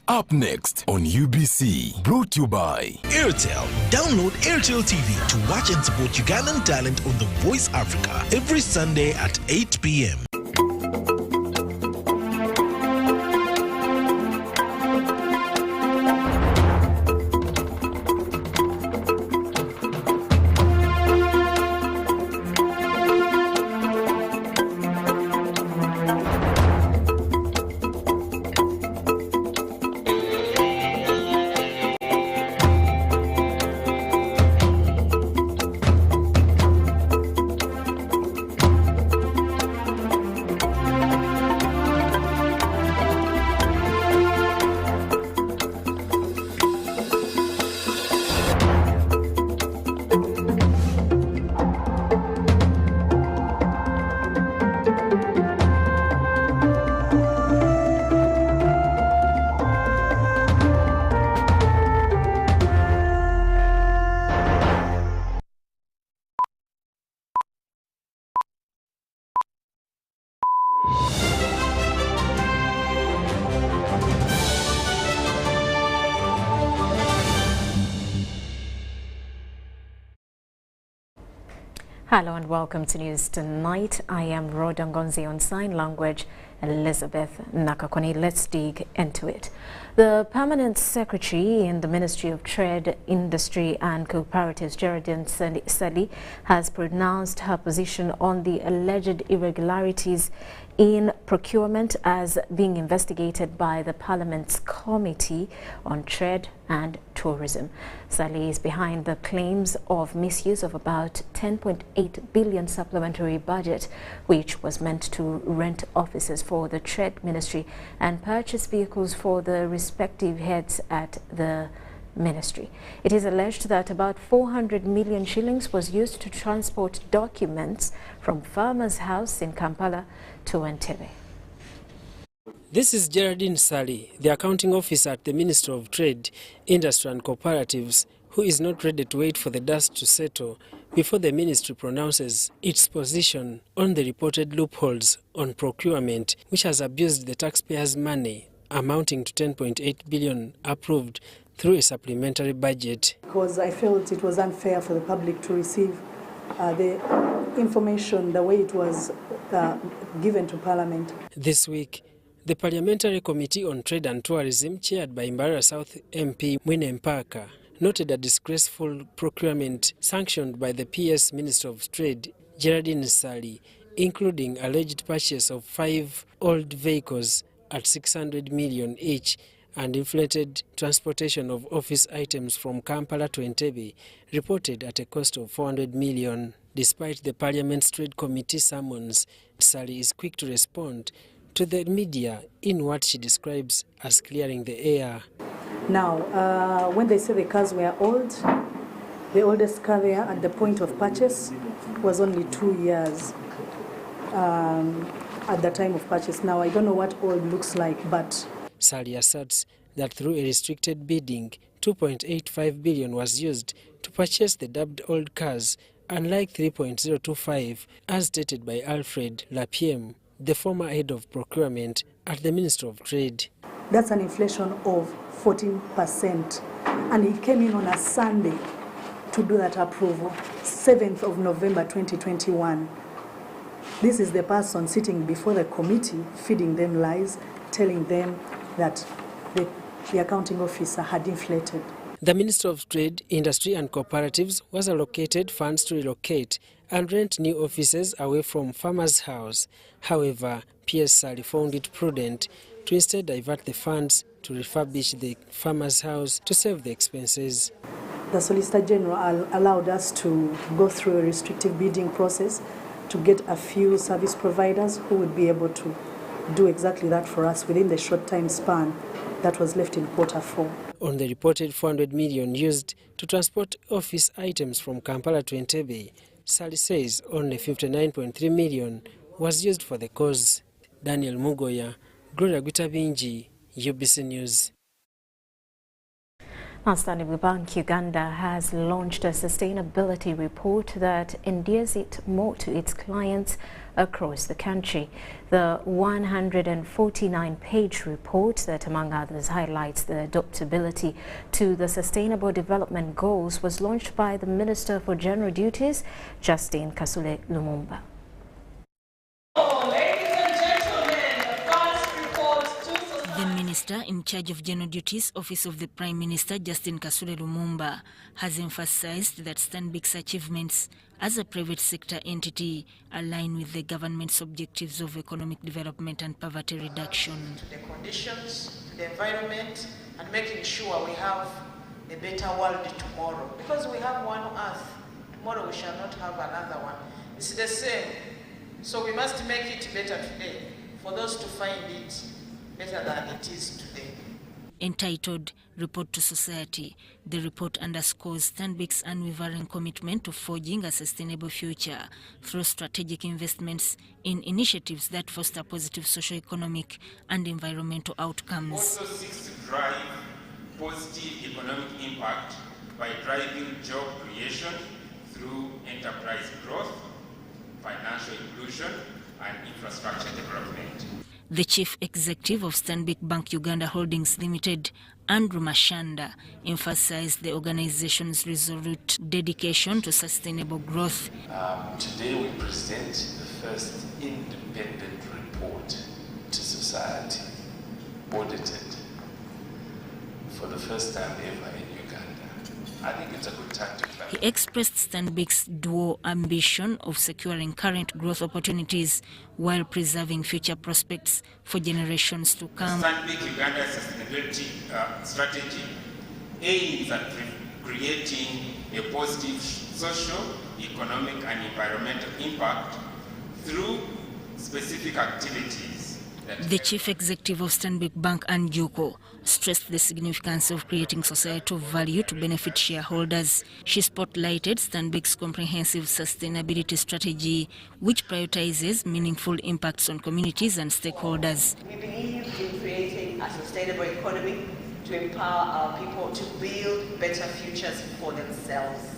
Up next on UBC, brought to you by Airtel. Download Airtel TV to watch and support Ugandan talent on The Voice Africa every Sunday at 8 p.m. Hello and welcome to News Tonight. I am Rodangonzi on sign language, Elizabeth Nakakoni. Let's dig into it. The Permanent Secretary in the Ministry of Trade, Industry and Cooperatives, Geraldine Sali, has pronounced her position on the alleged irregularities in procurement as being investigated by the Parliament's Committee on Trade and Tourism. Sali is behind the claims of misuse of about 10.8 billion supplementary budget, which was meant to rent offices for the Trade Ministry and purchase vehicles for the respective heads at the ministry. It is alleged that about 400 million shillings was used to transport documents from Farmer's House in Kampala to Entebbe. This is Geraldine Sali, the accounting officer at the Ministry of Trade, Industry and Cooperatives, who is not ready to wait for the dust to settle before the ministry pronounces its position on the reported loopholes on procurement, which has abused the taxpayers' money amounting to 10.8 billion approved through a supplementary budget. Because I felt it was unfair for the public to receive the information the way it was given to Parliament. This week, the Parliamentary Committee on Trade and Tourism, chaired by Mbarara South MP Mwine Mpaka, noted a disgraceful procurement sanctioned by the PS Minister of Trade, Geraldine Sali, including alleged purchase of 5 old vehicles at 600 million each and inflated transportation of office items from Kampala to Entebbe, reported at a cost of 400 million. Despite the Parliament's Trade Committee summons, Sali is quick to respond to the media in what she describes as clearing the air. Now, when they say the cars were old, the oldest car there at the point of purchase was only 2 years at the time of purchase. Now, I don't know what old looks like, but Sali asserts that through a restricted bidding, 2.85 billion was used to purchase the dubbed old cars, unlike 3.025 as stated by Alfred Lapiem, the former head of procurement at the Ministry of Trade. That's an inflation of 14%. And he came in on a Sunday to do that approval, 7th of November 2021. This is the person sitting before the committee, feeding them lies, telling them that the accounting officer had inflated. The Minister of Trade, Industry and Cooperatives was allocated funds to relocate and rent new offices away from Farmer's House. However, PS Sali found it prudent to instead divert the funds to refurbish the Farmer's House to save the expenses. The Solicitor General allowed us to go through a restrictive bidding process to get a few service providers who would be able to do exactly that for us within the short time span that was left in Q4. On the reported 400 million used to transport office items from Kampala to Entebbe, Sali says only 59.3 million was used for the cause. Daniel Mugoya, Gloria Gutabinji, UBC News. Stanbic Bank Uganda has launched a sustainability report that endears it more to its clients across the country. The 149-page report that, among others, highlights the adaptability to the Sustainable Development Goals was launched by the Minister for General Duties, Justin Kasule Lumumba. The Minister in charge of General Duties, Office of the Prime Minister, Justin Kasule Lumumba, has emphasized that Stanbic's achievements as a private sector entity align with the government's objectives of economic development and poverty reduction. To the conditions, to the environment, and making sure we have a better world tomorrow. Because we have one Earth, tomorrow we shall not have another one. It's the same. So we must make it better today for those to find it better than it is today. Entitled Report to Society, the report underscores Stanbic's unwavering commitment to forging a sustainable future through strategic investments in initiatives that foster positive socio-economic and environmental outcomes. Also seeks to drive positive economic impact by driving job creation through enterprise growth, financial inclusion, and infrastructure development. The Chief Executive of Stanbic Bank Uganda Holdings Limited, Andrew Mashanda, emphasized the organization's resolute dedication to sustainable growth. Today we present the first independent report to society, audited for the first time ever in Uganda. I think it's a good time to clap. He expressed Stanbic's dual ambition of securing current growth opportunities while preserving future prospects for generations to come. Stanbic Uganda's sustainability strategy aims at creating a positive social, economic, and environmental impact through specific activities. The Chief Executive of Stanbic Bank, Anjuko, stressed the significance of creating societal value to benefit shareholders. She spotlighted Stanbic's comprehensive sustainability strategy, which prioritizes meaningful impacts on communities and stakeholders. We believe in creating a sustainable economy to empower our people to build better futures for themselves.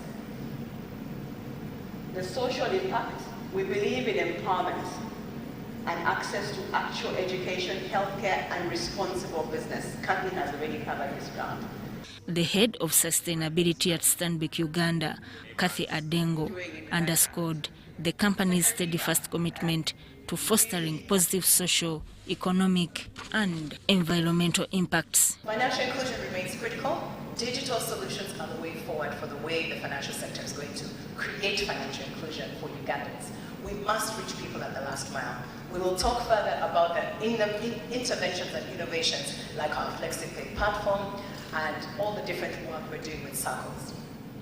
The social impact, we believe in empowerment and access to actual education, healthcare, and responsible business. Kathy has already covered this ground. The head of sustainability at Stanbic Uganda, Kathy Adengo, underscored the company's steadfast commitment to fostering positive social, economic, and environmental impacts. Financial inclusion remains critical. Digital solutions are the way forward for the way the financial sector is going to create financial inclusion for Ugandans. We must reach people at the last mile. We will talk further about the interventions and innovations like our FlexiPay platform and all the different work we're doing with circles.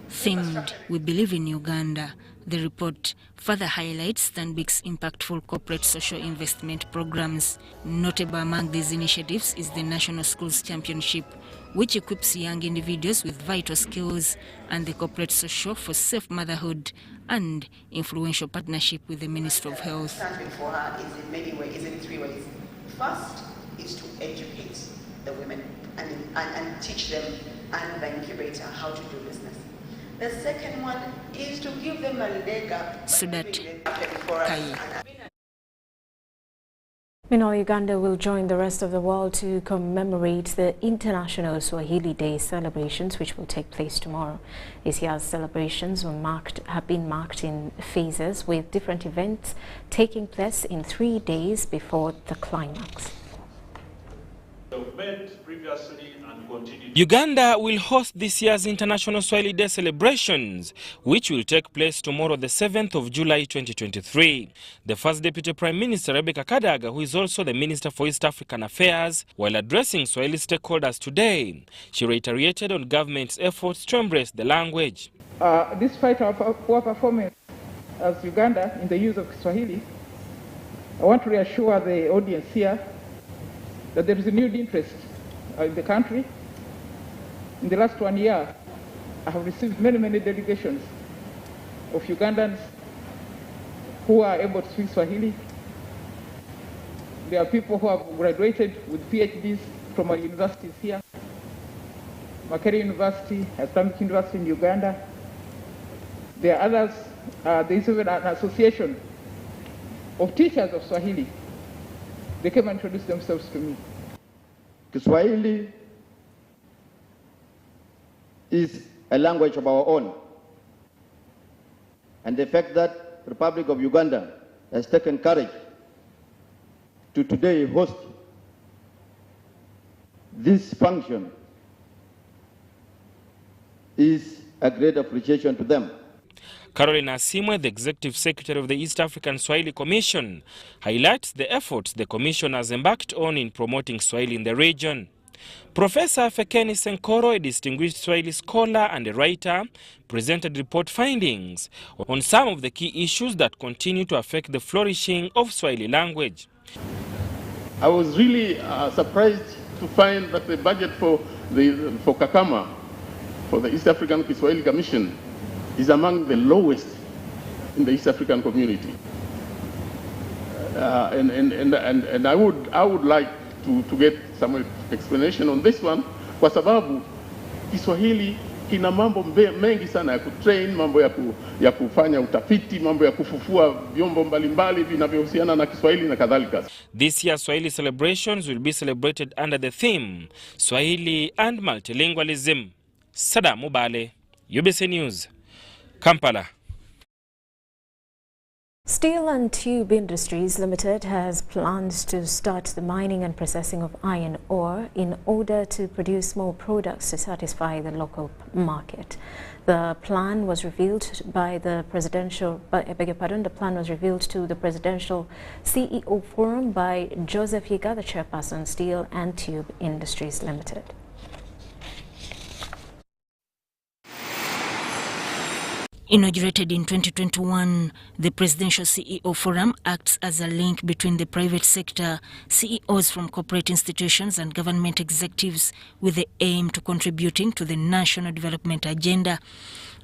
Themed We Believe in Uganda, the report further highlights Stanbic's impactful corporate social investment programs. Notable among these initiatives is the National Schools Championship, which equips young individuals with vital skills, and the corporate social for safe motherhood and influential partnership with the Ministry of Health. Stanbic for her is in many ways, is in three ways. First is to educate the women and teach them and the incubator how to do business. The second one is to give them a leg up. So that Meanwhile, Uganda will join the rest of the world to commemorate the International Swahili Day celebrations, which will take place tomorrow. This year's celebrations have been marked in phases, with different events taking place in 3 days before the climax. Uganda will host this year's International Swahili Day celebrations, which will take place tomorrow, the 7th of July 2023. The first Deputy Prime Minister, Rebecca Kadaga, who is also the Minister for East African Affairs, while addressing Swahili stakeholders today, she reiterated on government's efforts to embrace the language. Despite our poor performance as Uganda in the use of Swahili, I want to reassure the audience here that there is a renewed interest in the country. In the last 1 year, I have received many delegations of Ugandans who are able to speak Swahili. There are people who have graduated with PhDs from our universities here. Makerere University, Stanbic University in Uganda. There are others. There is even an association of teachers of Swahili. They came and introduced themselves to me. Swahili is a language of our own. And the fact that the Republic of Uganda has taken courage to today host this function is a great appreciation to them. Caroline Asimwe, the Executive Secretary of the East African Swahili Commission, highlights the efforts the Commission has embarked on in promoting Swahili in the region. Professor Fekeni Senkoro, a distinguished Swahili scholar and a writer, presented report findings on some of the key issues that continue to affect the flourishing of Swahili language. I was really surprised to find that the budget for Kakama, for the East African Swahili Commission, is among the lowest in the East African community. And I would like to get some explanation on this one, kwa sababu Kiswahili kina mambo mengi sana ya kutrain, mambo ya kufanya utafiti, mambo ya kufufua vyombo mbalimbali vinavyohusiana na Kiswahili na kadhalika. This year's Swahili celebrations will be celebrated under the theme Swahili and Multilingualism. Sada Mubale, UBC News, Kampala. Steel and Tube Industries Limited has plans to start the mining and processing of iron ore in order to produce more products to satisfy the local market. The plan was revealed by the the plan was revealed to the Presidential CEO Forum by Joseph Yiga, the chairperson, Steel and Tube Industries Limited. Inaugurated in 2021, the Presidential CEO Forum acts as a link between the private sector, CEOs from corporate institutions and government executives with the aim to contributing to the national development agenda.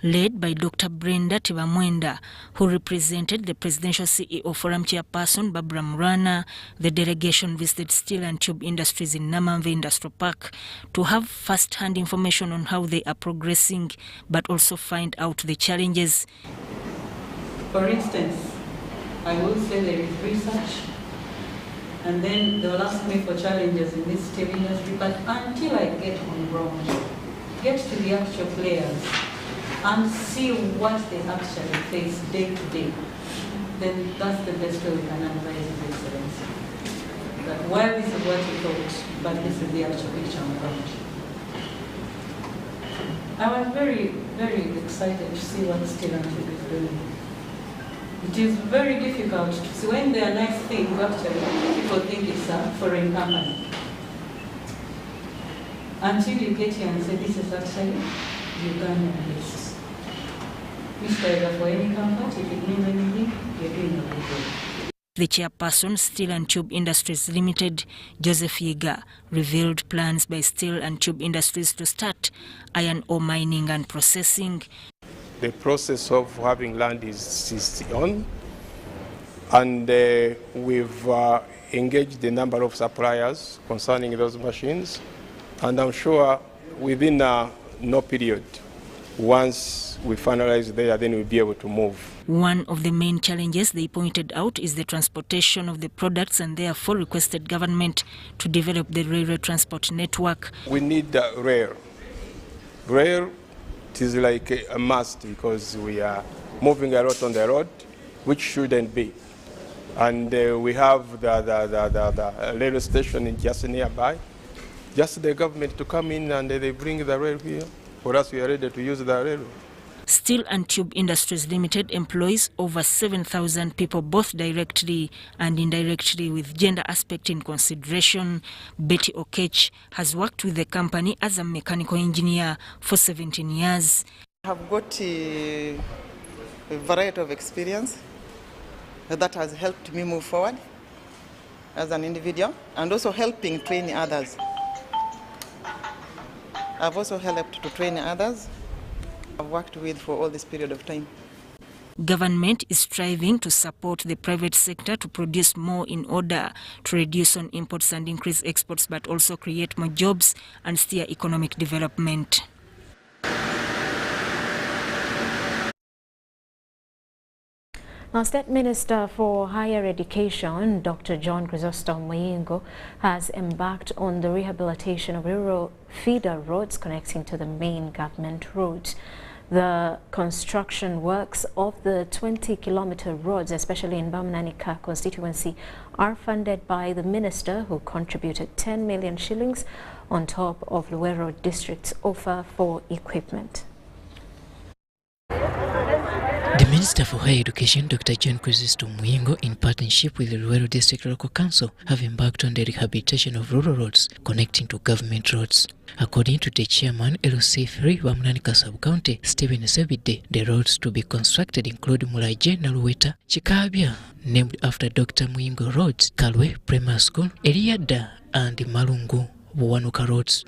Led by Dr. Brenda Tibamwenda, who represented the Presidential CEO Forum chairperson Barbara Murana, the delegation visited Steel and Tube Industries in Namamve Industrial Park to have first-hand information on how they are progressing, but also find out the challenges. For instance, I will say there is research, and then they'll ask me for challenges in this steel industry, but until I get on ground, get to the actual players, and see what they actually face day to day, then that's the best way we can analyze the excellence. That while this is what you thought, but this is the actual picture on ground. I was very, very excited to see what Steel and Tube is doing. It is very difficult to see when there are nice things, actually, people think it's a foreign company. Until you get here and say, this is actually Ugandan based. Which for any comfort, if it means anything, you're doing a good job. The chairperson, Steel and Tube Industries Limited, Joseph Yiga, revealed plans by Steel and Tube Industries to start iron ore mining and processing. The process of having land is on, and we've engaged a number of suppliers concerning those machines, and I'm sure within no period, once we finalize there, then we'll be able to move. One of the main challenges they pointed out is the transportation of the products, and therefore requested government to develop the railway transport network. We need rail. Rail is like a must because we are moving a lot on the road, which shouldn't be. And we have the railway station just nearby. Just the government to come in and they bring the rail here. For us, we are ready to use the railway. Steel and Tube Industries Limited employs over 7,000 people, both directly and indirectly, with gender aspect in consideration. Betty Okech has worked with the company as a mechanical engineer for 17 years. I have got a variety of experience that has helped me move forward as an individual and also helping train others. I've also helped to train others I've worked with for all this period of time. Government is striving to support the private sector to produce more in order to reduce on imports and increase exports, but also create more jobs and steer economic development. Now, State Minister for Higher Education, Dr. John Chrysostom Muyingo, has embarked on the rehabilitation of rural feeder roads connecting to the main government roads. The construction works of the 20-kilometer roads, especially in Bamnanika constituency, are funded by the minister, who contributed 10 million shillings on top of Luweero district's offer for equipment. The Minister for Higher Education, Dr. John Chrysostom Muyingo, in partnership with the Luweero District Local Council, have embarked on the rehabilitation of rural roads connecting to government roads. According to the chairman, LC3 Bamnanika Sub-County, Stephen Sebide, the roads to be constructed include Mulaje, Naluweta, Chikabya, named after Dr. Muyingo Roads, Kalwe Primary School, Eliada, and Malungu, Buwanuka Roads.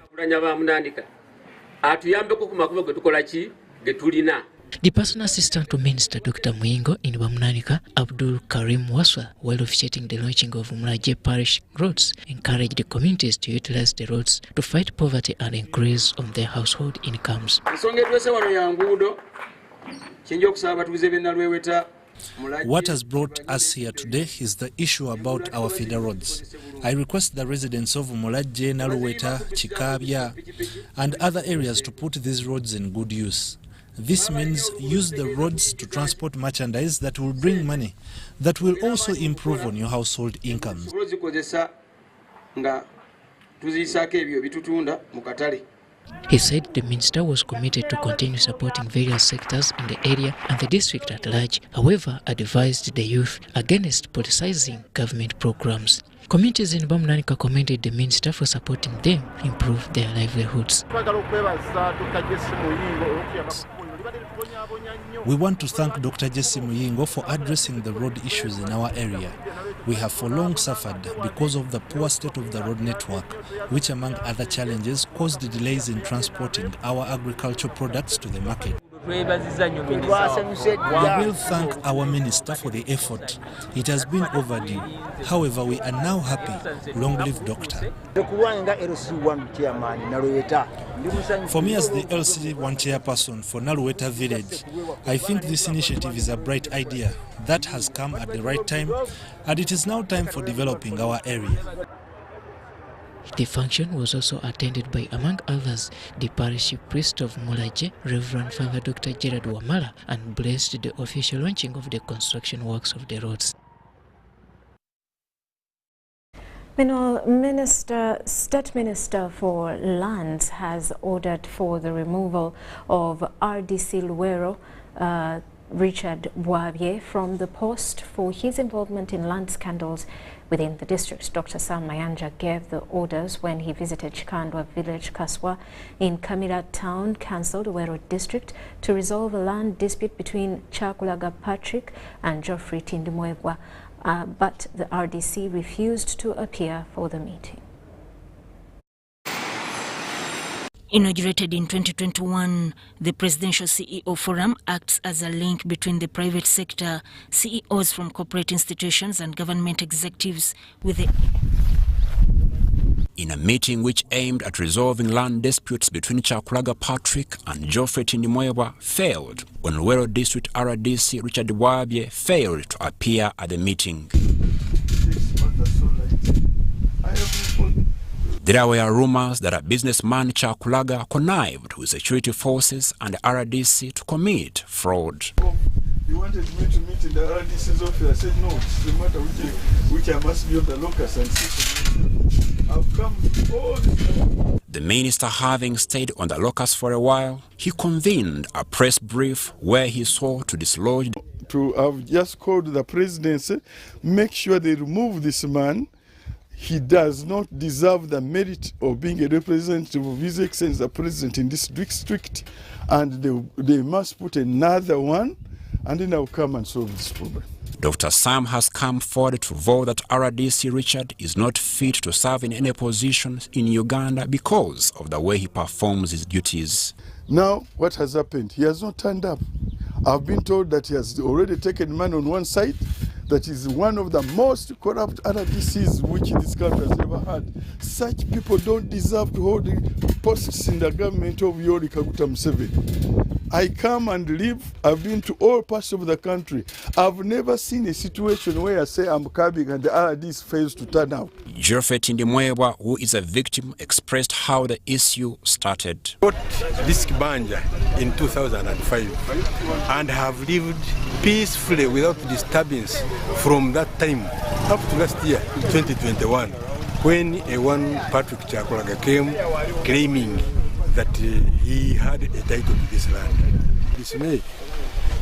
The personal assistant to Minister Dr. Muyingo in Bamnanika, Abdul Karim Waswa, while officiating the launching of Mulaje Parish roads, encouraged the communities to utilize the roads to fight poverty and increase on their household incomes. What has brought us here today is the issue about our feeder roads. I request the residents of Mulaje, Naluweta, Chikabya, and other areas to put these roads in good use. This means use the roads to transport merchandise that will bring money, that will also improve on your household incomes. He said the minister was committed to continue supporting various sectors in the area and the district at large, however advised the youth against politicizing government programs. Communities in Bamnanika commended the minister for supporting them improve their livelihoods. We want to thank Dr. Jesse Muyingo for addressing the road issues in our area. We have for long suffered because of the poor state of the road network, which among other challenges caused delays in transporting our agricultural products to the market. We will thank our minister for the effort. It has been overdue. However, we are now happy. Long live Doctor. For me, as the LC1 chairperson for Naluweta village, I think this initiative is a bright idea that has come at the right time, and it is now time for developing our area. The function was also attended by, among others, the parish priest of Mulaje, Reverend Father Dr. Gerard Wamala, and blessed the official launching of the construction works of the roads. Meanwhile, State Minister for Lands has ordered for the removal of RDC Luweero, Richard Bwabye, from the post for his involvement in land scandals within the district. Dr. Sam Mayanja gave the orders when he visited Chikandwa village, Kaswa, in Kamira Town Council, Luweero district, to resolve a land dispute between Chakulaga Patrick and Geoffrey Tindimwebwa, but the RDC refused to appear for the meeting. Inaugurated in 2021, the Presidential CEO Forum acts as a link between the private sector, CEOs from corporate institutions and government executives with the... In a meeting which aimed at resolving land disputes between Chakulaga Patrick and Geoffrey Tindimwebwa failed, when Luweero District RDC Richard Bwabye failed to appear at the meeting. There were rumors that a businessman Chakulaga connived with security forces and RDC to commit fraud. You wanted me to meet in the RDC's office. I said no, it's the matter which I must be on the locus and sit. I've come all this time. The minister, having stayed on the locus for a while, he convened a press brief where he sought to dislodge. I've just called the presidency, make sure they remove this man. He does not deserve the merit of being a representative of His Excellency the President in this district, and they must put another one, and then I'll come and solve this problem. Dr. Sam has come forward to vote that RDC Richard is not fit to serve in any position in Uganda because of the way he performs his duties. Now, what has happened? He has not turned up. I've been told that he has already taken money on one side. That is one of the most corrupt RDCs which this country has ever had. Such people don't deserve to hold posts in the government of Yoweri Kaguta Museveni. I come and live. I've been to all parts of the country. I've never seen a situation where I say I'm coming and the RDC fails to turn out. Geoffrey Tindimwebwa, who is a victim, expressed how the issue started. I got this kibanja in 2005 and have lived peacefully without disturbance from that time up to last year, 2021, when one Patrick Chakulaga came claiming that he had a title to this land. This May,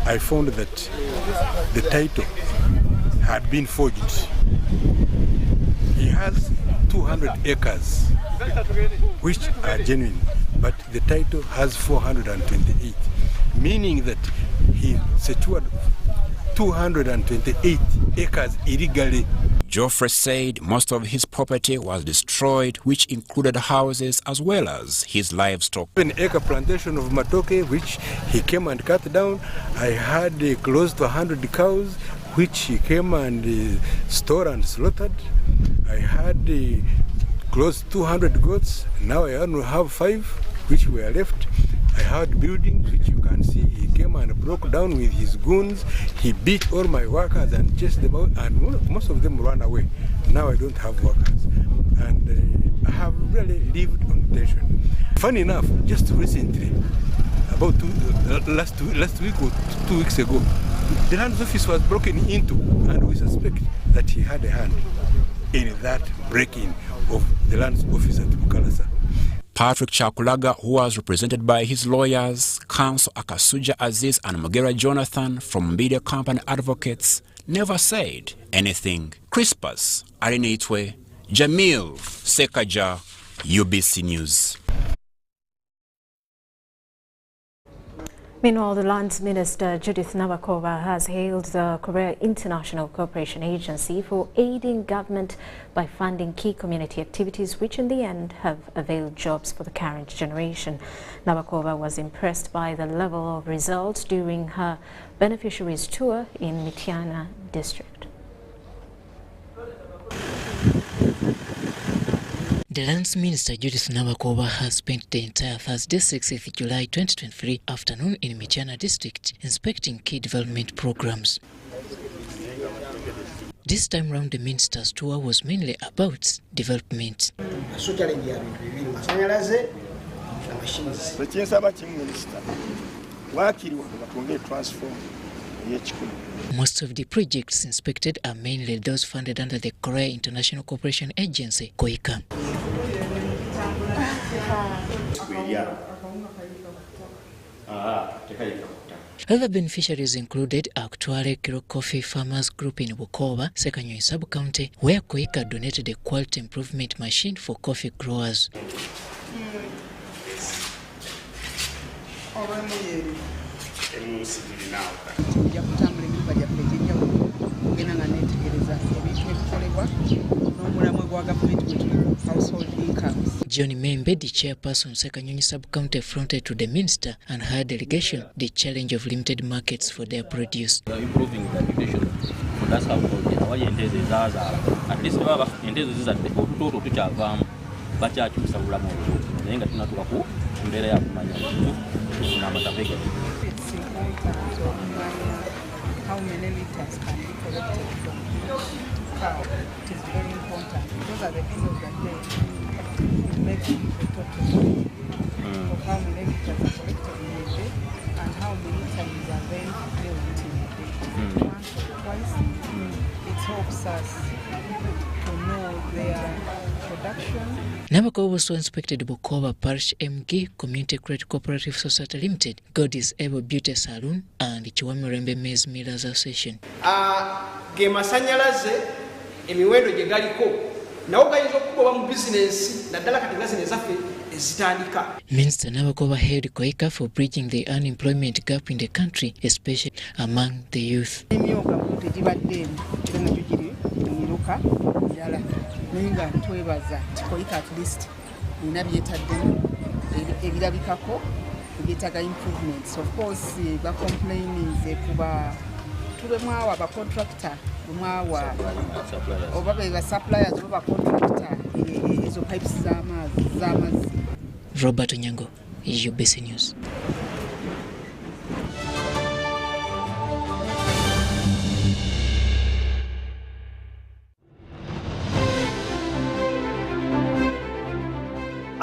I found that the title had been forged. He has 200 acres, which are genuine, but the title has 428, meaning that he secured 228 acres illegally. Geoffrey said most of his property was destroyed, which included houses as well as his livestock. An acre plantation of matoke, which he came and cut down. I had close to 100 cows, which he came and stored and slaughtered. I had close to 200 goats. Now I only have 5, which were left. I had buildings, which you can see. He came and broke down with his goons. He beat all my workers and chased them out, and most of them ran away. Now I don't have workers. And I have really lived on tension. Funny enough, just recently, about last week or 2 weeks ago, the land's office was broken into, and we suspect that he had a hand in that breaking of the land's office at Bukalasa. Patrick Chakulaga, who was represented by his lawyers, Counsel Akasuja Aziz and Mogera Jonathan from Media Company Advocates, never said anything. Crispus Arinitwe, Jamil Sekaja, UBC News. Meanwhile, the Lands Minister Judith Nabakova has hailed the Korea International Cooperation Agency for aiding government by funding key community activities which in the end have availed jobs for the current generation. Nabakova was impressed by the level of results during her beneficiaries tour in Mityana district. The Lands Minister Judith Nabakova has spent the entire Thursday, 6th July 2023 afternoon in Mityana district inspecting key development programs. This time round, the minister's tour was mainly about development. Most of the projects inspected are mainly those funded under the Korea International Cooperation Agency, KOICA. Other beneficiaries included Actuare Kiro Coffee Farmers Group in Bukoba, Sekanyoy Sub-County, where KOICA donated a quality improvement machine for coffee growers. Johnny Membe, the chairperson Sekanyonyi Sub-County, fronted to the minister and her delegation the challenge of limited markets for their produce. Improving the reputation for that's how at least how many liters can be collected from cow. It is very important because at the end of the day, it makes the total of how many liters are collected in a day and how many times are then milked in a day. Once or twice, it helps us to know their production. Nabakova also inspected Bukoba Parish MG Community Credit Cooperative Society Limited, God is Able Beauty Salon, and Chiwamirembe Maize Millers Association. Ge masanyalaze emiwendo gye galiko nawo gayinza okugoba mu business naddala kati business zaffe ezitandika. Minister Nabakova hailed KOICA for bridging the unemployment gap in the country, especially among the youth. Nenga twebaza KOICA at least inabyetaddemu ebirabikako getaga improvements. Of course, the complaining is kuba tubemwawa ba contractor mwawa oba be suppliers oba contractor ezo pipes zamazi. Robert Onyango, UBC News.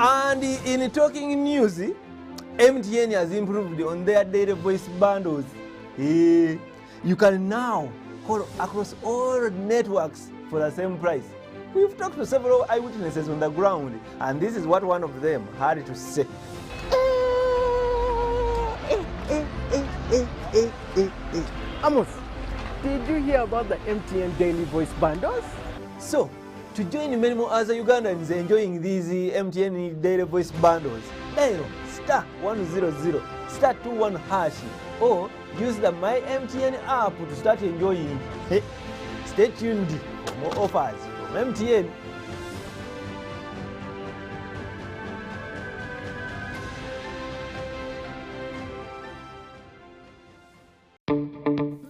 And in talking news, MTN has improved on their data voice bundles. You can now call across all networks for the same price. We've talked to several eyewitnesses on the ground, and this is what one of them had to say. Amos, did you hear about the MTN daily voice bundles? So, to join many more other Ugandans enjoying these MTN daily voice bundles, dial *100 *21# or use the My MTN app to start enjoying. Stay tuned for more offers from MTN.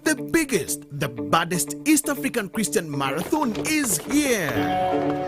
The biggest, the baddest East African Christian Marathon is here.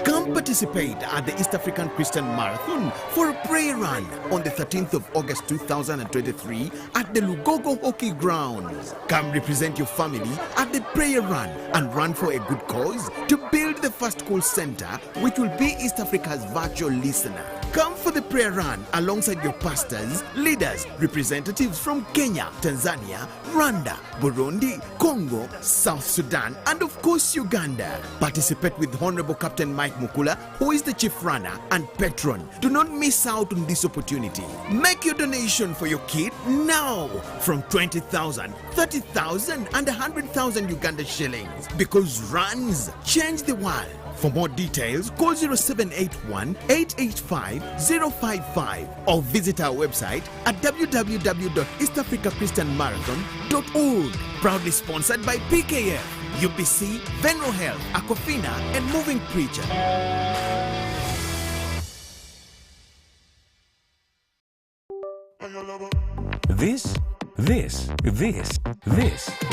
Come participate at the East African Christian Marathon for a prayer run on the 13th of August 2023 at the Lugogo Hockey Grounds. Come represent your family at the prayer run and run for a good cause to build the first call center, which will be East Africa's virtual listener. Come for the prayer run alongside your pastors, leaders, representatives from Kenya, Tanzania, Rwanda, Burundi, Congo, South Sudan, and of course Uganda. Participate with Honorable Captain Mike Mukula, who is the chief runner and patron. Do not miss out on this opportunity. Make your donation for your kid now from 20,000, 30,000, and 100,000 Uganda shillings, because runs change the world. For more details, call 0781 885 055 or visit our website at www.eastafricachristianmarathon.org. Proudly sponsored by PKF, UBC, Venro Health, Aquafina, and Moving Preacher. This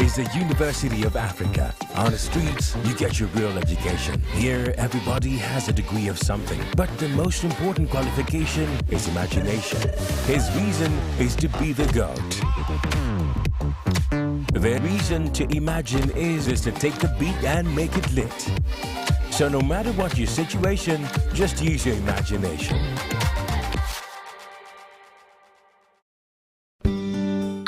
is the University of Africa. On the streets, you get your real education. Here, everybody has a degree of something, but the most important qualification is imagination. His reason is to be the GOAT. The reason to imagine is to take the beat and make it lit. So no matter what your situation, just use your imagination.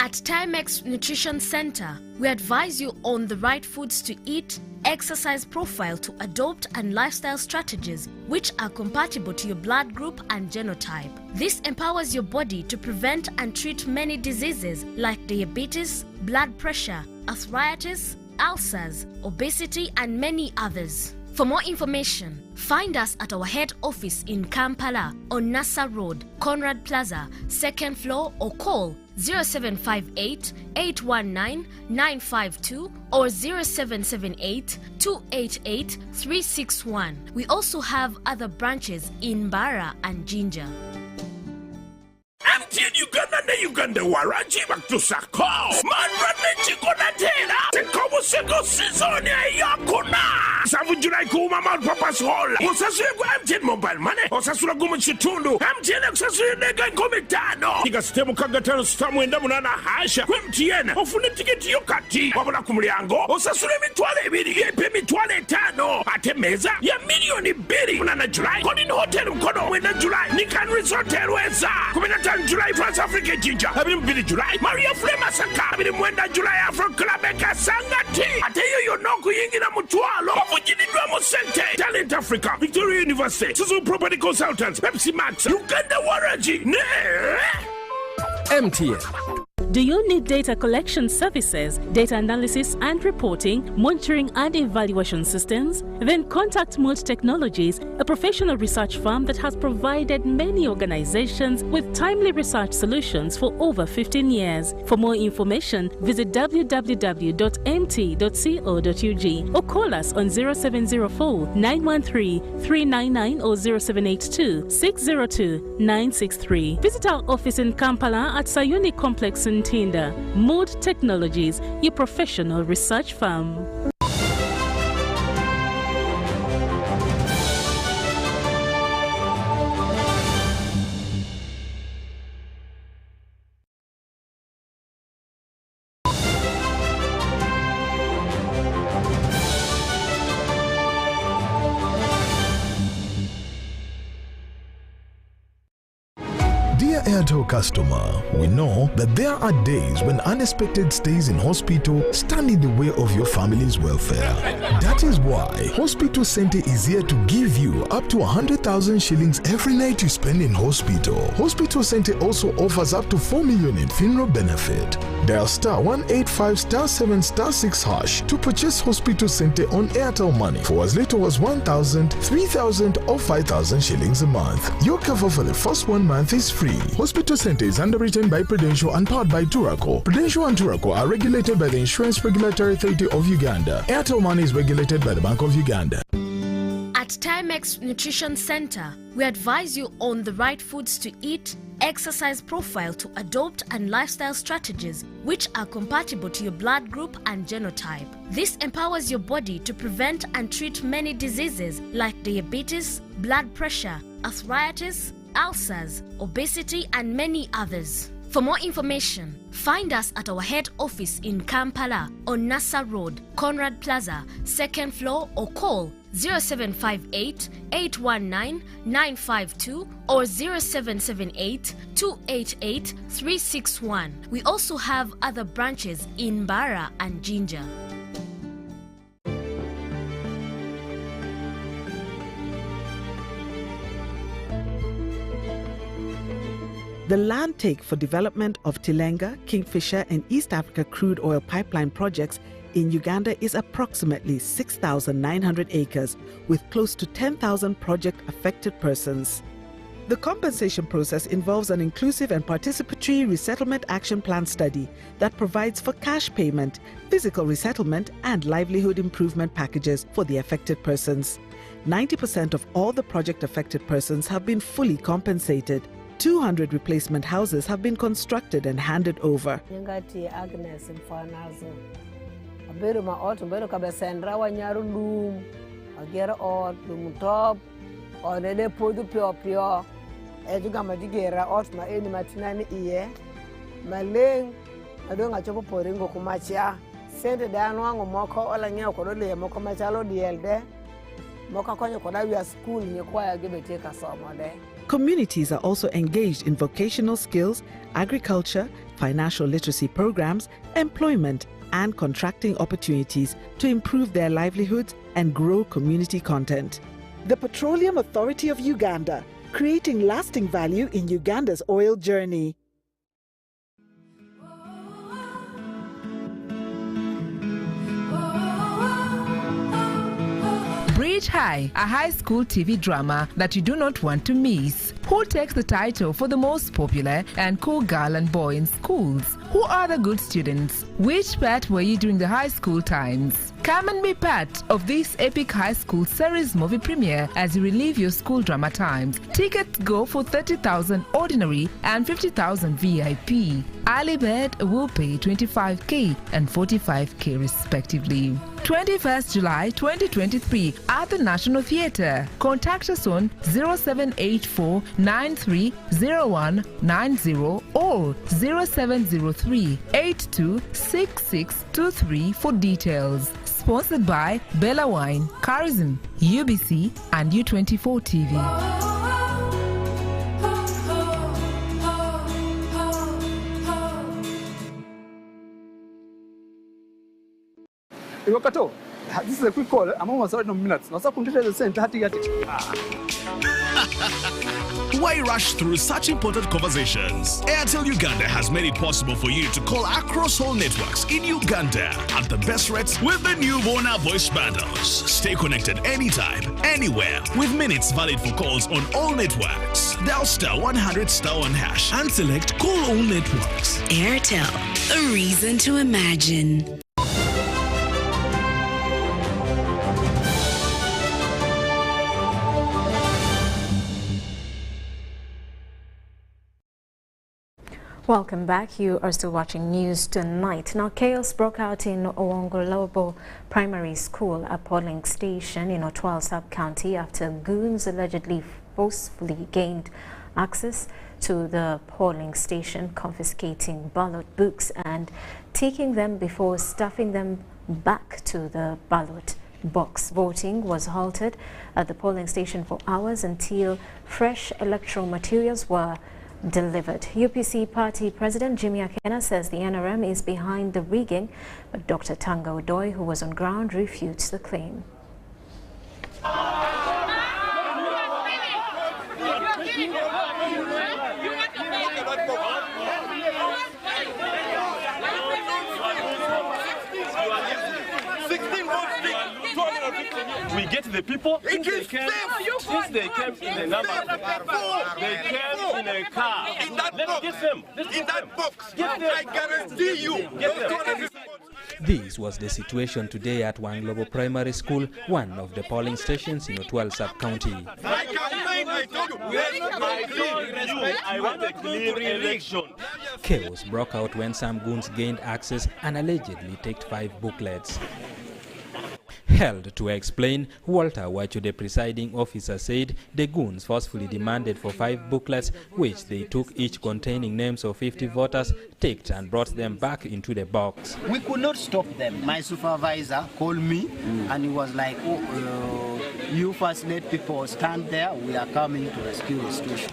At Timex Nutrition Center, we advise you on the right foods to eat, exercise profile to adopt, and lifestyle strategies which are compatible to your blood group and genotype. This empowers your body to prevent and treat many diseases like diabetes, blood pressure, arthritis, ulcers, obesity, and many others. For more information, find us at our head office in Kampala on Nassa Road, Conrad Plaza, 2nd floor, or call 0758 819 952 or 0778 288 361. We also have other branches in Bara and Jinja. MTN Uganda ne Uganda waraji batusako manrane chikona tena tekobo seko season yakuna savu July kuma mal papa's hall usasule kwa MTN mobile money usasule kuma chitundu MTN usasule nega nkometano iga stemu kagatano stamu enda munana hasha kwa MTN ofune tiketi yokati wabula kumulyango usasule mitwale ebiri yepe mitwale 5 ate meza ya milioni 2 munana July koni hotel mkono mwenda July Nikan Resort Elweza 15 July France Africa Jinja abiri mbili July Maria Flema Saka abiri mwenda July Afro Club Sangati ate yo noku yingira mutwalo bavugidwa mu sente Talent Africa Victoria University Suzu Property Consultants Pepsi Max Uganda Waraji ne MTN Do you need data collection services, data analysis and reporting, monitoring and evaluation systems? Then contact Mood Technologies, a professional research firm that has provided many organizations with timely research solutions for over 15 years. For more information, visit www.mt.co.ug or call us on 0704 913 399 or 0782 602 963. Visit our office in Kampala at Sayuni Complex in Tinda. Mood Technologies, your professional research firm. Dear Airtel customer, we know that there are days when unexpected stays in hospital stand in the way of your family's welfare. That is why Hospital Center is here to give you up to 100,000 shillings every night you spend in hospital. Hospital Center also offers up to 4 million in funeral benefit. Dial *185*7*6# to purchase Hospital Center on Airtel Money for as little as 1,000, 3,000 or 5,000 shillings a month. Your cover for the first 1 month is free. Hospital Center is underwritten by Prudential and powered by Turaco. Prudential and Turaco are regulated by the Insurance Regulatory Authority of Uganda. Airtel Money is regulated by the Bank of Uganda. At Timex Nutrition Center, we advise you on the right foods to eat, exercise profile to adopt, and lifestyle strategies which are compatible to your blood group and genotype. This empowers your body to prevent and treat many diseases like diabetes, blood pressure, arthritis, ulcers, obesity, and many others. For more information, find us at our head office in Kampala on Nassa Road, Conrad Plaza, 2nd floor, or call 0758 819 952 or 0778 288 361. We also have other branches in Bara and Jinja. The land take for development of Tilenga, Kingfisher and East Africa crude oil pipeline projects in Uganda is approximately 6,900 acres with close to 10,000 project-affected persons. The compensation process involves an inclusive and participatory resettlement action plan study that provides for cash payment, physical resettlement and livelihood improvement packages for the affected persons. 90% of all the project-affected persons have been fully compensated. 200 replacement houses have been constructed and handed over. Communities are also engaged in vocational skills, agriculture, financial literacy programs, employment, and contracting opportunities to improve their livelihoods and grow community content. The Petroleum Authority of Uganda, creating lasting value in Uganda's oil journey. Bridge High, a high school TV drama that you do not want to miss. Who takes the title for the most popular and cool girl and boy in schools? Who are the good students? Which part were you during the high school times? Come and be part of this epic high school series movie premiere as you relive your school drama times. Tickets go for 30,000 ordinary and 50,000 VIP. Early bird will pay 25k and 45k respectively. 21st July 2023 at the National Theatre. Contact us on 0784 930190 or 0703 826623 for details. Sponsored by Bella Wine, Charism, UBC and U24 TV. Wakato, this is a quick call. I'm almost out of minutes. Now, so the center. Why rush through such important conversations? Airtel Uganda has made it possible for you to call across all networks in Uganda at the best rates with the new Bona voice bundles. Stay connected anytime, anywhere, with minutes valid for calls on all networks. Dial *100*1# and select Call All Networks. Airtel, a reason to imagine. Welcome back. You are still watching News Tonight. Now, chaos broke out in Owongolobo Primary School, a polling station in Otwal Sub-County, after goons allegedly forcefully gained access to the polling station, confiscating ballot books and taking them before stuffing them back to the ballot box. Voting was halted at the polling station for hours until fresh electoral materials were delivered. UPC Party President Jimmy Akena says the NRM is behind the rigging, but Dr. Tanga Odoi, who was on ground, refutes the claim. We get the people, since they came in the number, they came in a car. Let's get them. In that box. I guarantee you. Get them. This was the situation today at Wanglobo Primary School, one of the polling stations in Otwal Sub-County. I want a clear election. Chaos broke out when some goons gained access and allegedly took 5 booklets. Held to explain, Walter Wachu, the presiding officer, said the goons forcefully demanded for 5 booklets, which they took, each containing names of 50 voters, ticked and brought them back into the box. We could not stop them. My supervisor called me and he was like, you first let people stand there, we are coming to rescue the station.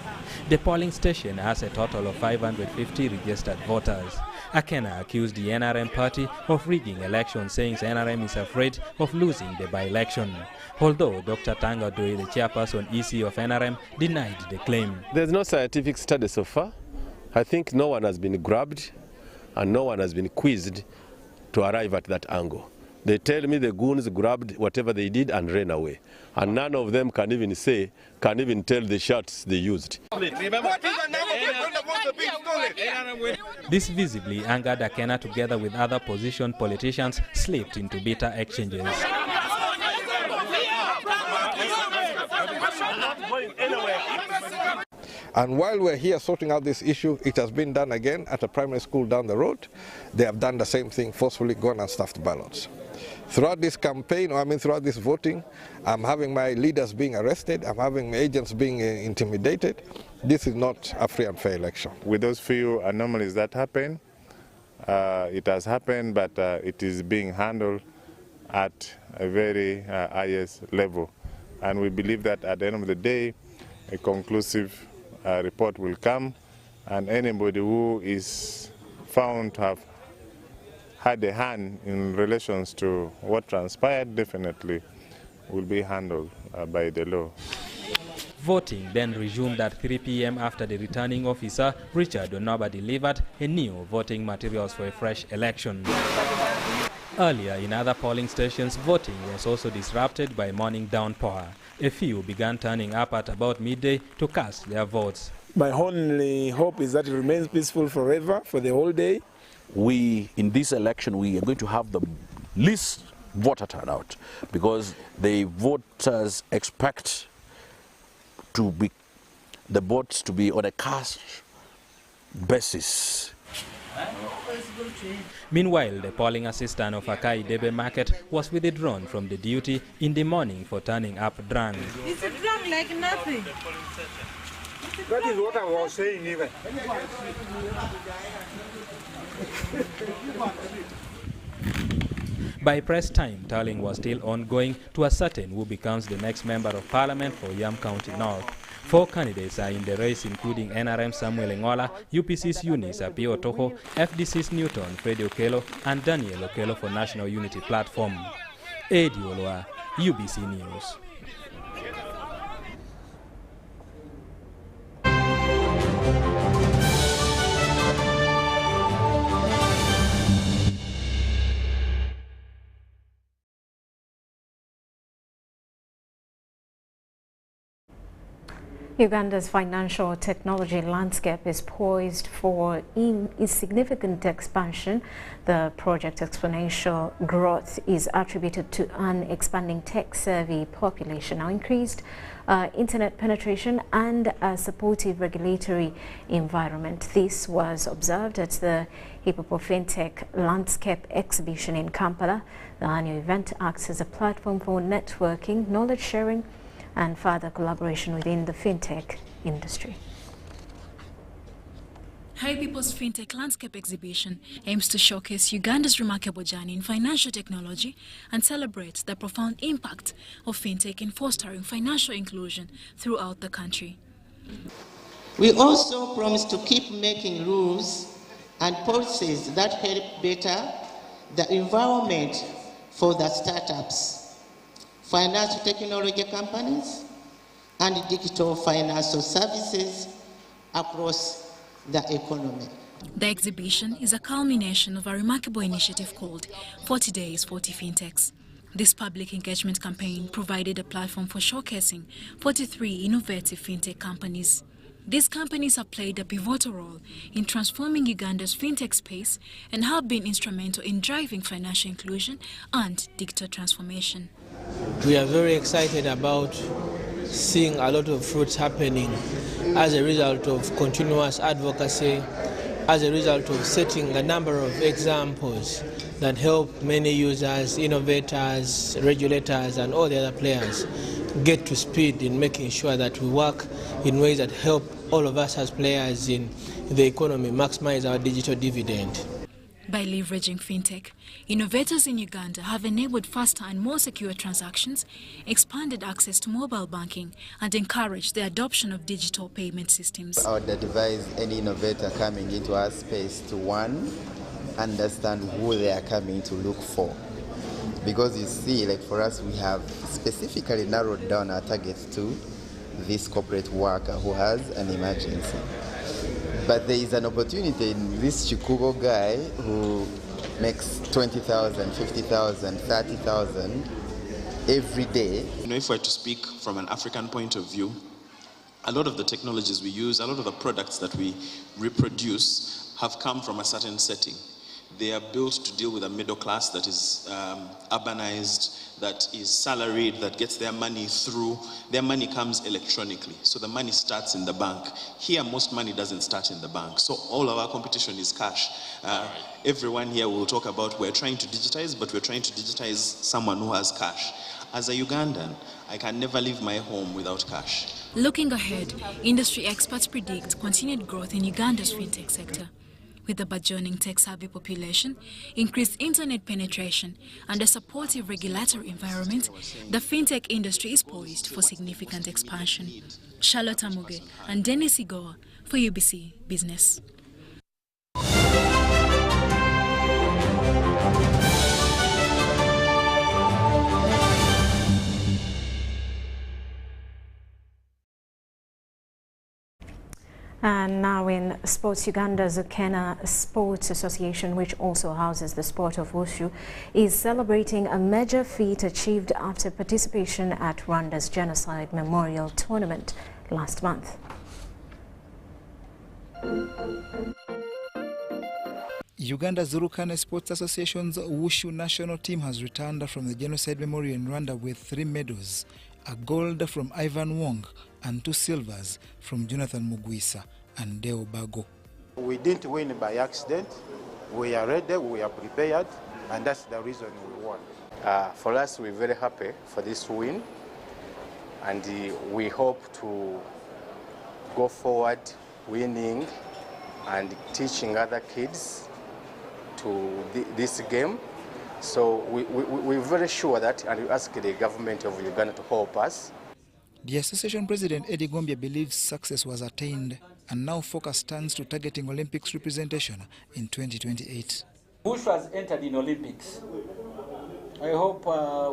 The polling station has a total of 550 registered voters. Akena accused the NRM party of rigging elections, saying the NRM is afraid of losing the by-election. Although Dr. Tanga Odoi, the chairperson EC of NRM, denied the claim. There's no scientific study so far. I think no one has been grabbed and no one has been quizzed to arrive at that angle. They tell me the goons grabbed whatever they did and ran away. And none of them can even tell the shots they used. This visibly angered Akena, together with other position politicians, slipped into bitter exchanges. And while we're here sorting out this issue, it has been done again at a primary school down the road. They have done the same thing, forcefully gone and stuffed ballots. Throughout this campaign, throughout this voting, I'm having my leaders being arrested, I'm having my agents being intimidated. This is not a free and fair election. With those few anomalies that happen, it has happened, but it is being handled at a very highest level. And we believe that at the end of the day, a conclusive report will come, and anybody who is found to have had a hand in relations to what transpired definitely will be handled by the law. Voting then resumed at 3 p.m. after the returning officer, Richard Onoba, delivered a new voting materials for a fresh election. Earlier, in other polling stations, voting was also disrupted by morning downpour. A few began turning up at about midday to cast their votes. My only hope is that it remains peaceful forever, for the whole day. In this election, we are going to have the least voter turnout because the voters expect the votes to be on a cash basis. Meanwhile, the polling assistant of Akai Debe Market was withdrawn from the duty in the morning for turning up drunk. It's a drunk like nothing. That is what I was saying even. By press time, tallying was still ongoing to ascertain who becomes the next member of parliament for Oyam County North. 4 candidates are in the race, including NRM Samuel Ngola, UPC's Eunice Apio Toho, FDC's Newton Freddy Okello, and Daniel Okello for National Unity Platform. Eddie Olwa, UBC News. Uganda's financial technology landscape is poised for significant expansion. The project's exponential growth is attributed to an expanding tech-savvy population, now increased internet penetration and a supportive regulatory environment. This was observed at the Fintech Landscape Exhibition in Kampala. The annual event acts as a platform for networking, knowledge sharing, and further collaboration within the fintech industry. Hi People's Fintech Landscape Exhibition aims to showcase Uganda's remarkable journey in financial technology and celebrates the profound impact of fintech in fostering financial inclusion throughout the country. We also promise to keep making rules and policies that help better the environment for the startups, financial technology companies, and digital financial services across the economy. The exhibition is a culmination of a remarkable initiative called 40 Days, 40 Fintechs. This public engagement campaign provided a platform for showcasing 43 innovative fintech companies. These companies have played a pivotal role in transforming Uganda's fintech space and have been instrumental in driving financial inclusion and digital transformation. We are very excited about seeing a lot of fruits happening as a result of continuous advocacy, as a result of setting a number of examples that help many users, innovators, regulators, and all the other players get to speed in making sure that we work in ways that help all of us as players in the economy maximize our digital dividend. By leveraging fintech, innovators in Uganda have enabled faster and more secure transactions, expanded access to mobile banking, and encouraged the adoption of digital payment systems. I would advise any innovator coming into our space to, one, understand who they are coming to look for. Because you see, like for us, we have specifically narrowed down our targets to this corporate worker who has an emergency. But there is an opportunity in this Chikugo guy who makes 20,000, 50,000, 30,000 every day. You know, if we're to speak from an African point of view, a lot of the technologies we use, a lot of the products that we reproduce have come from a certain setting. They are built to deal with a middle class that is urbanized, that is salaried, that gets their money through. Their money comes electronically, so the money starts in the bank. Here, most money doesn't start in the bank, so all of our competition is cash. Everyone here will talk about we're trying to digitize, but we're trying to digitize someone who has cash. As a Ugandan, I can never leave my home without cash. Looking ahead, industry experts predict continued growth in Uganda's fintech sector. With a burgeoning tech-savvy population, increased internet penetration, and a supportive regulatory environment, the fintech industry is poised for significant expansion. Charlotte Amuge and Dennis Igoa for UBC Business. And now in sports, Uganda's Kenya Sports Association, which also houses the sport of Wushu, is celebrating a major feat achieved after participation at Rwanda's Genocide Memorial Tournament last month. Uganda's Kenya Sports Association's Wushu national team has returned from the Genocide Memorial in Rwanda with 3 medals, a gold from Ivan Wong and 2 silvers from Jonathan Mugwisa and Deo Bago. We didn't win by accident. We are ready, we are prepared, and that's the reason we won. For us, we're very happy for this win, and we hope to go forward winning and teaching other kids to this game. So we're very sure that, and we ask the government of Uganda to help us. The association president Eddie Gombia believes success was attained and now focus turns to targeting Olympics representation in 2028. Wushu has entered in Olympics. I hope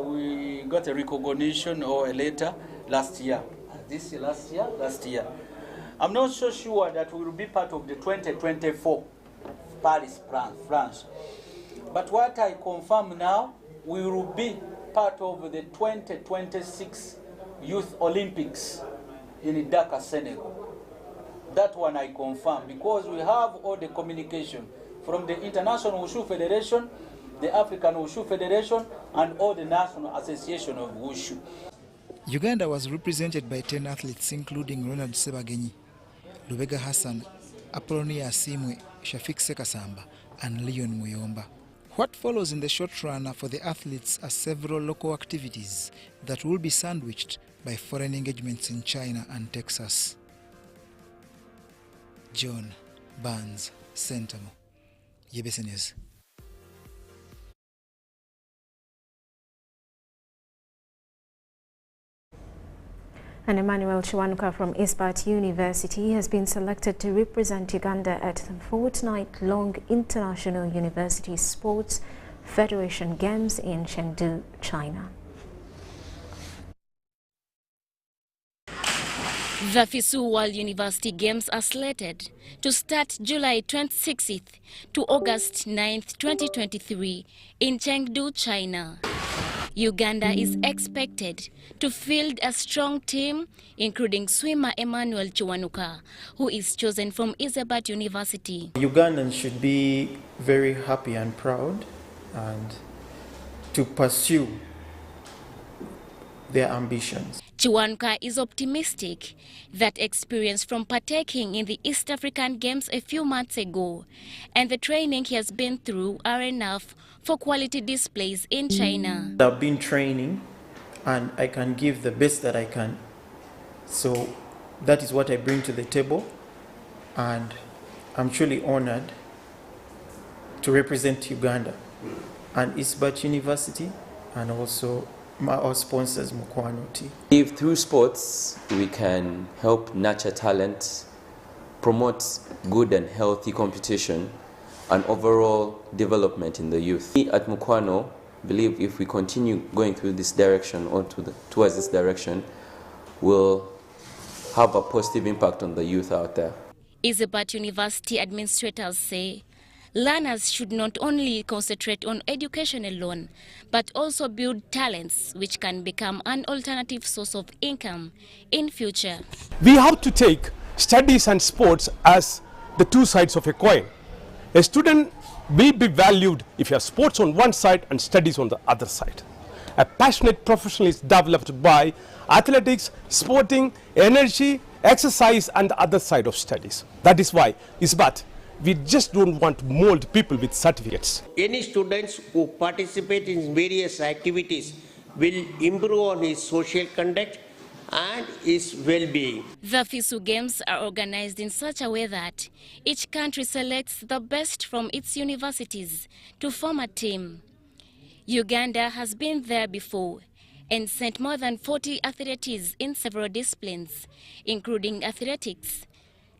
we got a recognition or a letter last year. Last year. I'm not so sure that we will be part of the 2024 Paris, France. But what I confirm now, we will be part of the 2026 Youth Olympics in Dakar, Senegal. That one I confirm because we have all the communication from the International Wushu Federation, the African Wushu Federation, and all the National Association of Wushu. Uganda was represented by 10 athletes including Ronald Sebagenyi, Lubega Hassan, Apollonia Asimwe, Shafik Sekasamba, and Leon Muyomba. What follows in the short run for the athletes are several local activities that will be sandwiched by foreign engagements in China and Texas. John Barnes, Sentamo, YBC News. And Emmanuel Chiwanuka from Isbat University has been selected to represent Uganda at the fortnight-long International University Sports Federation Games in Chengdu, China. The FISU World University Games are slated to start July 26th to August 9th, 2023 in Chengdu, China. Uganda is expected to field a strong team, including swimmer Emmanuel Chiwanuka, who is chosen from Isbat University. Ugandans should be very happy and proud and to pursue their ambitions. Chiwanuka is optimistic that experience from partaking in the East African Games a few months ago and the training he has been through are enough for quality displays in China. I've been training and I can give the best that I can. So that is what I bring to the table, and I'm truly honored to represent Uganda and Isbat University and also our sponsors, Mukwano Tea. If through sports we can help nurture talent, promote good and healthy competition, and overall development in the youth. We at Mukwano believe if we continue going through this direction or towards this direction, we'll have a positive impact on the youth out there. Isbat University administrators say learners should not only concentrate on education alone, but also build talents which can become an alternative source of income in future. We have to take studies and sports as the two sides of a coin. A student will be valued if you have sports on one side and studies on the other side. A passionate professional is developed by athletics, sporting, energy, exercise, and the other side of studies. That is why Isbat, we just don't want to mold people with certificates. Any students who participate in various activities will improve on his social conduct and his well-being. The FISU Games are organized in such a way that each country selects the best from its universities to form a team. Uganda has been there before and sent more than 40 athletes in several disciplines, including athletics,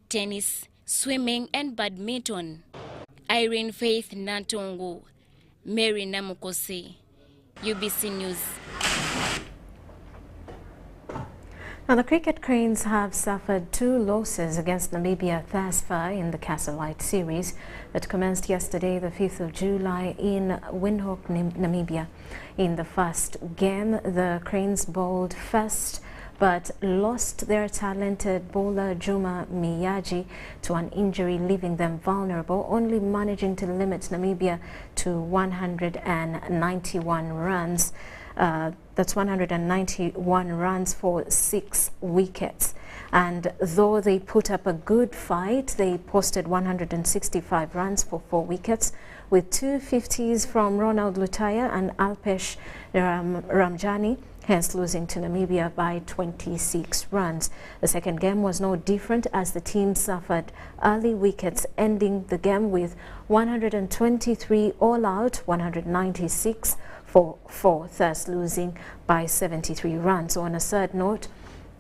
tennis, swimming and badminton. Irene Faith Nantongo, Mary Namukose, UBC News. Now, the cricket Cranes have suffered 2 losses against Namibia thus far in the Castlelight series that commenced yesterday, the 5th of July in Windhoek, Namibia. In the first game, the Cranes bowled first but lost their talented bowler Juma Miyaji to an injury, leaving them vulnerable, only managing to limit Namibia to 191 runs. That's 191 runs for 6 wickets. And though they put up a good fight, they posted 165 runs for 4 wickets, with 2 50s from Ronald Lutaya and Alpesh Ramjani, hence losing to Namibia by 26 runs. The second game was no different as the team suffered early wickets, ending the game with 123 all out, 196 for 4, thus losing by 73 runs. On a sad note,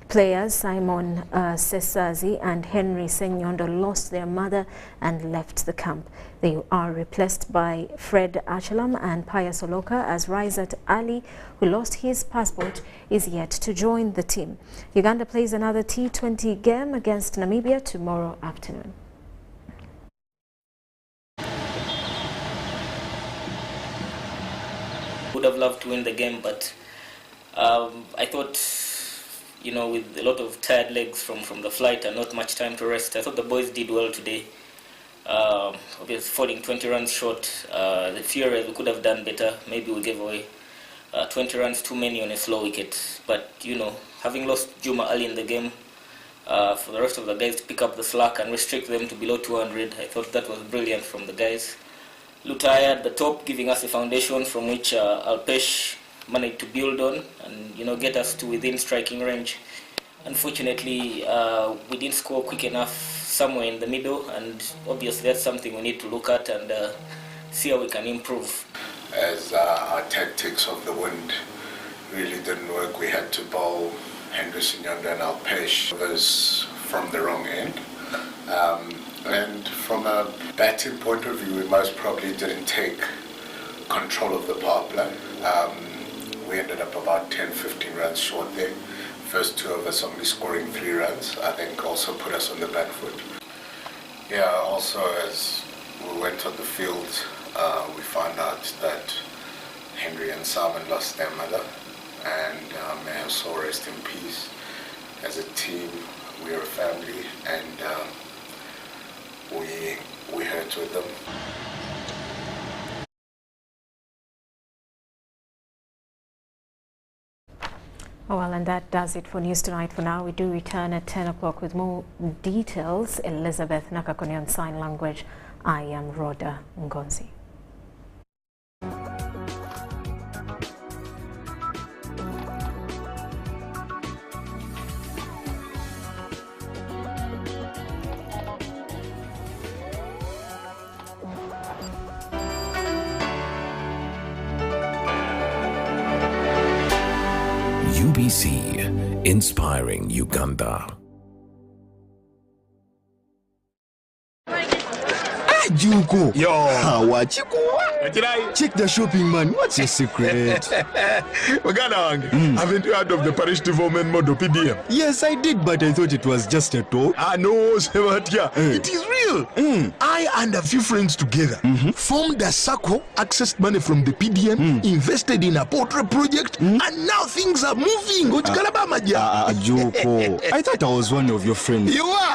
players Simon Sesazi and Henry Senyondo lost their mother and left the camp. They are replaced by Fred Achelam and Pius Oloka, as Rizat Ali, who lost his passport, is yet to join the team. Uganda plays another T20 game against Namibia tomorrow afternoon. Would have loved to win the game, but I thought you know, with a lot of tired legs from the flight and not much time to rest. I thought the boys did well today. Obviously falling 20 runs short. The few areas we could have done better. Maybe we gave away 20 runs too many on a slow wicket. But, you know, having lost Juma early in the game, for the rest of the guys to pick up the slack and restrict them to below 200, I thought that was brilliant from the guys. Lutai at the top, giving us a foundation from which Alpesh managed to build on and, you know, get us to within striking range. Unfortunately, we didn't score quick enough somewhere in the middle, and obviously that's something we need to look at and see how we can improve. As our tactics of the wind really didn't work, we had to bowl Henderson Yonder and Alpesh from the wrong end. And from a batting point of view, we most probably didn't take control of the power play. We ended up about 10-15 runs short there. First two of us only scoring 3 runs, I think also put us on the back foot. Yeah, also as we went on the field, we found out that Henry and Simon lost their mother, and may her soul rest in peace. As a team, we are a family, and we hurt with them. Oh, well, and that does it for News Tonight for now. We do return at 10 o'clock with more details. Elizabeth Nakakone on sign language. I am Rhoda Ngonzi. UBC, inspiring Uganda. Juko. Yo. Check the shopping, man. What's your secret? Haven't you heard of the parish development model PDM? Yes, I did, but I thought it was just a talk. No, Sebatia. It is real. I and a few friends together formed a circle, accessed money from the PDM, invested in a portrait project, and now things are moving. Juko, I thought I was one of your friends. You are.